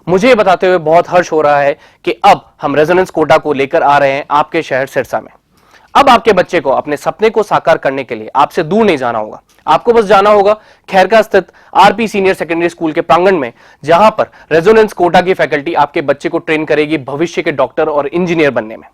मुझे ये बताते हुए बहुत हर्ष हो रहा है कि अब हम रेजोनेंस कोटा को लेकर आ रहे हैं आपके शहर सिरसा में। अब आपके बच्चे को अपने सपने को साकार करने के लिए आपसे दूर नहीं जाना होगा। आपको बस जाना होगा खैरका स्थित आरपी सीनियर सेकेंडरी स्कूल के प्रांगण में, जहां पर रेजोनेंस कोटा की फैकल्टी आपके बच्चे को ट्रेन करेगी भविष्य के डॉक्टर और इंजीनियर बनने में।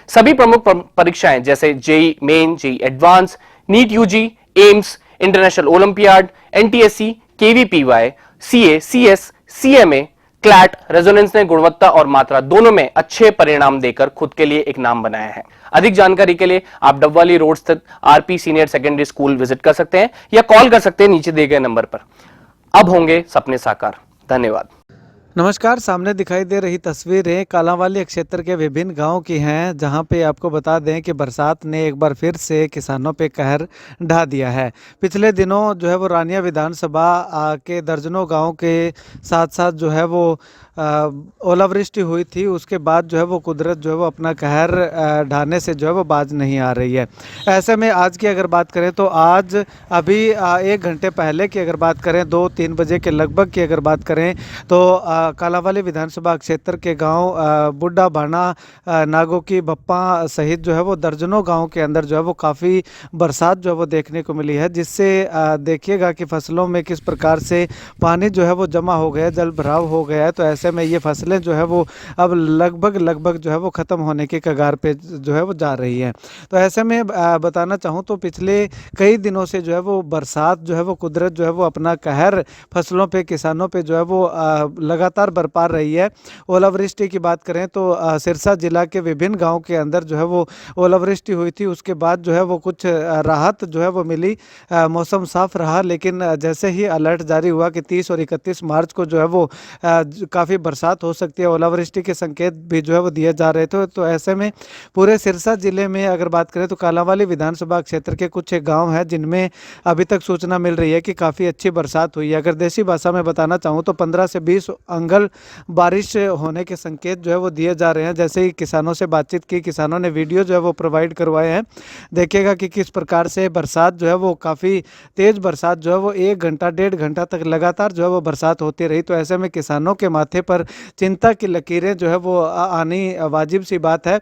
सभी प्रमुख परीक्षाएं जैसे JEE Main, JEE Advanced, NEET UG, AIIMS, international olympiad, NTSC, KVPY, CA, CS, CMA, CLAT, Resonance ने गुणवत्ता और मात्रा दोनों में अच्छे परिणाम देकर खुद के लिए एक नाम बनाया है। अधिक जानकारी के लिए आप डबवाली रोड स्थित RP senior secondary school visit कर सकते हैं या कॉल कर सकते हैं नीचे दिए गए नंबर पर। अब होंगे सपने साकार। धन्यवाद। नमस्कार। सामने दिखाई दे रही तस्वीरें कालांवाली क्षेत्र के विभिन्न गांवों की हैं, जहां पे आपको बता दें कि बरसात ने एक बार फिर से किसानों पे कहर ढा दिया है। पिछले दिनों जो है वो रानिया विधानसभा के दर्जनों गांव के साथ साथ जो है वो ओलावृष्टि हुई थी। उसके बाद जो है वो कुदरत जो है वो अपना कहर ढाने से जो है वो बाज नहीं आ रही है। ऐसे में आज की अगर बात करें तो आज अभी 1 घंटे पहले की अगर बात करें, 2-3 बजे के लगभग की अगर बात करें तो कालांवाली विधानसभा क्षेत्र के गांव बुड्ढा भाना, नागो की बप्पा सहित जो है वो दर्जनों गांव के अंदर जो है वो काफ़ी बरसात जो है वो देखने को मिली है, जिससे देखिएगा कि फसलों में किस प्रकार से पानी जो है वो जमा हो गया, जल भराव हो गया है। तो ऐसे में ये फसलें जो है वो अब लगभग जो है वो ख़त्म होने के कगार पे जो है वो जा रही है। तो ऐसे में बताना चाहूँ तो पिछले कई दिनों से जो है वो बरसात जो है वो कुदरत जो है वो अपना कहर फसलों पे, किसानों पे जो है वो लगातार बरपा रही है। ओलावृष्टि की बात करें तो सिरसा जिला के विभिन्न गांव के अंदर जो है वो ओलावृष्टि हुई थी। उसके बाद जो है वो कुछ राहत जो है वो मिली, मौसम साफ रहा। लेकिन जैसे ही अलर्ट जारी हुआ कि 30 और 31 मार्च को जो है वो काफ़ी बरसात हो सकती है, ओलावृष्टि के संकेत भी जो है वो दिए जा रहे थे। तो ऐसे में पूरे सिरसा जिले में अगर बात करें तो कालांवाली विधानसभा क्षेत्र के कुछ गाँव हैं जिनमें अभी तक सूचना मिल रही है कि काफ़ी अच्छी बरसात हुई है। अगर देसी भाषा में बताना चाहूँ तो 15 से 20 अंगल बारिश होने के संकेत जो है वो दिए जा रहे हैं। जैसे ही किसानों से बातचीत की, किसानों ने वीडियो जो है वो प्रोवाइड करवाए हैं। देखिएगा कि किस प्रकार से बरसात जो है वो काफ़ी तेज़ बरसात जो है वो 1 घंटा 1.5 घंटा तक लगातार जो है वो बरसात होती रही। तो ऐसे में किसानों के माथे पर चिंता की लकीरें जो है वो आनी वाजिब सी बात है,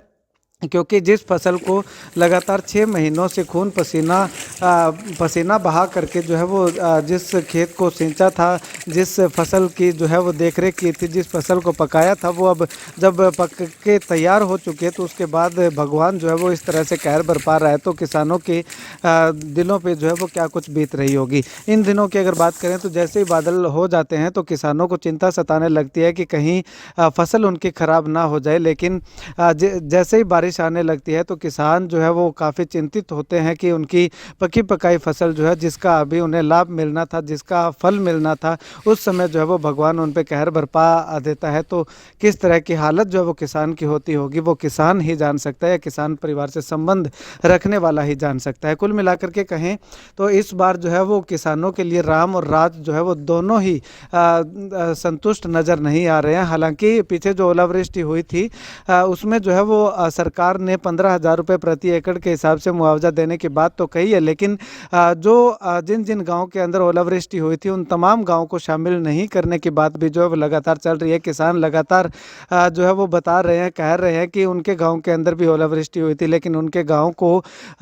क्योंकि जिस फसल को लगातार 6 महीनों से खून पसीना बहा करके जो है वो जिस खेत को सिंचा था, जिस फसल की जो है वो देखरेख की थी, जिस फसल को पकाया था, वो अब जब पक के तैयार हो चुके तो उसके बाद भगवान जो है वो इस तरह से कहर बरपा रहा है। तो किसानों के दिलों पे जो है वो क्या कुछ बीत रही होगी। इन दिनों की अगर बात करें तो जैसे ही बादल हो जाते हैं तो किसानों को चिंता सताने लगती है कि कहीं फसल उनकी ख़राब ना हो जाए। लेकिन जैसे ही बारिश आने लगती है तो किसान जो है वो काफ़ी चिंतित होते हैं कि उनकी पकी पकाई फसल जो है, जिसका अभी उन्हें लाभ मिलना था, जिसका फल मिलना था, उस समय जो है वो भगवान उन पे कहर बरपा देता है। तो किस तरह की हालत जो है वो किसान की होती होगी, वो किसान ही जान सकता है या किसान परिवार से संबंध रखने वाला ही जान सकता है। कुल मिलाकर के कहें तो इस बार जो है वो किसानों के लिए राम और राज जो है वो दोनों ही संतुष्ट नज़र नहीं आ रहे हैं। हालांकि पीछे जो ओलावृष्टि हुई थी उसमें जो है वो सरकार ने 15,000 रुपये प्रति एकड़ के हिसाब से मुआवजा देने की बात तो कही है, लेकिन जिन जिन गाँव के अंदर ओलावृष्टि हुई थी उन तमाम गाँव को शामिल नहीं करने की बात भी जो है वो लगातार चल रही है। किसान लगातार जो है वो बता रहे हैं, कह रहे हैं कि उनके गाँव के अंदर भी ओलावृष्टि हुई थी, लेकिन उनके गाँव को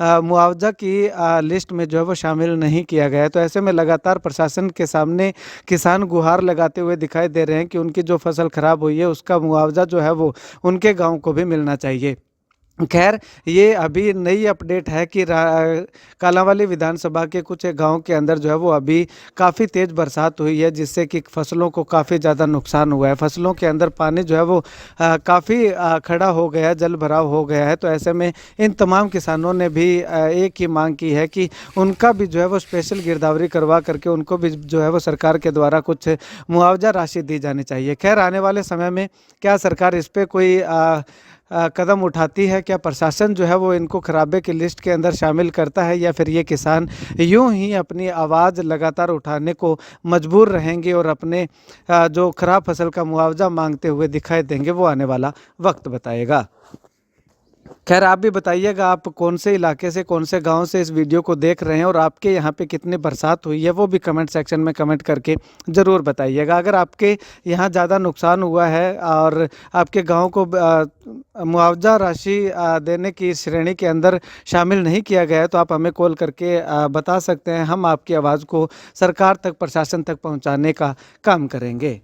मुआवजा की लिस्ट में जो है वो शामिल नहीं किया गया है। तो ऐसे में लगातार प्रशासन के सामने किसान गुहार लगाते हुए दिखाई दे रहे हैं कि उनकी जो फसल खराब हुई है उसका मुआवजा जो है वो उनके गाँव को भी मिलना चाहिए। खैर, ये अभी नई अपडेट है कि कालांवाली विधानसभा के कुछ गांव के अंदर जो है वो अभी काफ़ी तेज़ बरसात हुई है, जिससे कि फसलों को काफ़ी ज़्यादा नुकसान हुआ है। फसलों के अंदर पानी जो है वो काफ़ी खड़ा हो गया है, जल भराव हो गया है। तो ऐसे में इन तमाम किसानों ने भी एक ही मांग की है कि उनका भी जो है वो स्पेशल गिरदावरी करवा करके उनको भी जो है वो सरकार के द्वारा कुछ मुआवजा राशि दी जानी चाहिए। खैर, आने वाले समय में क्या सरकार इस पर कोई कदम उठाती है, क्या प्रशासन जो है वो इनको खराबे की लिस्ट के अंदर शामिल करता है, या फिर ये किसान यूं ही अपनी आवाज़ लगातार उठाने को मजबूर रहेंगे और अपने जो खराब फसल का मुआवजा मांगते हुए दिखाई देंगे, वो आने वाला वक्त बताएगा। खैर आप भी बताइएगा आप कौन से इलाके से कौन से गांव से इस वीडियो को देख रहे हैं और आपके यहाँ पे कितनी बरसात हुई है वो भी कमेंट सेक्शन में कमेंट करके ज़रूर बताइएगा। अगर आपके यहाँ ज़्यादा नुकसान हुआ है और आपके गांव को मुआवजा राशि देने की श्रेणी के अंदर शामिल नहीं किया गया है तो आप हमें कॉल करके बता सकते हैं। हम आपकी आवाज़ को सरकार तक प्रशासन तक पहुँचाने का काम करेंगे।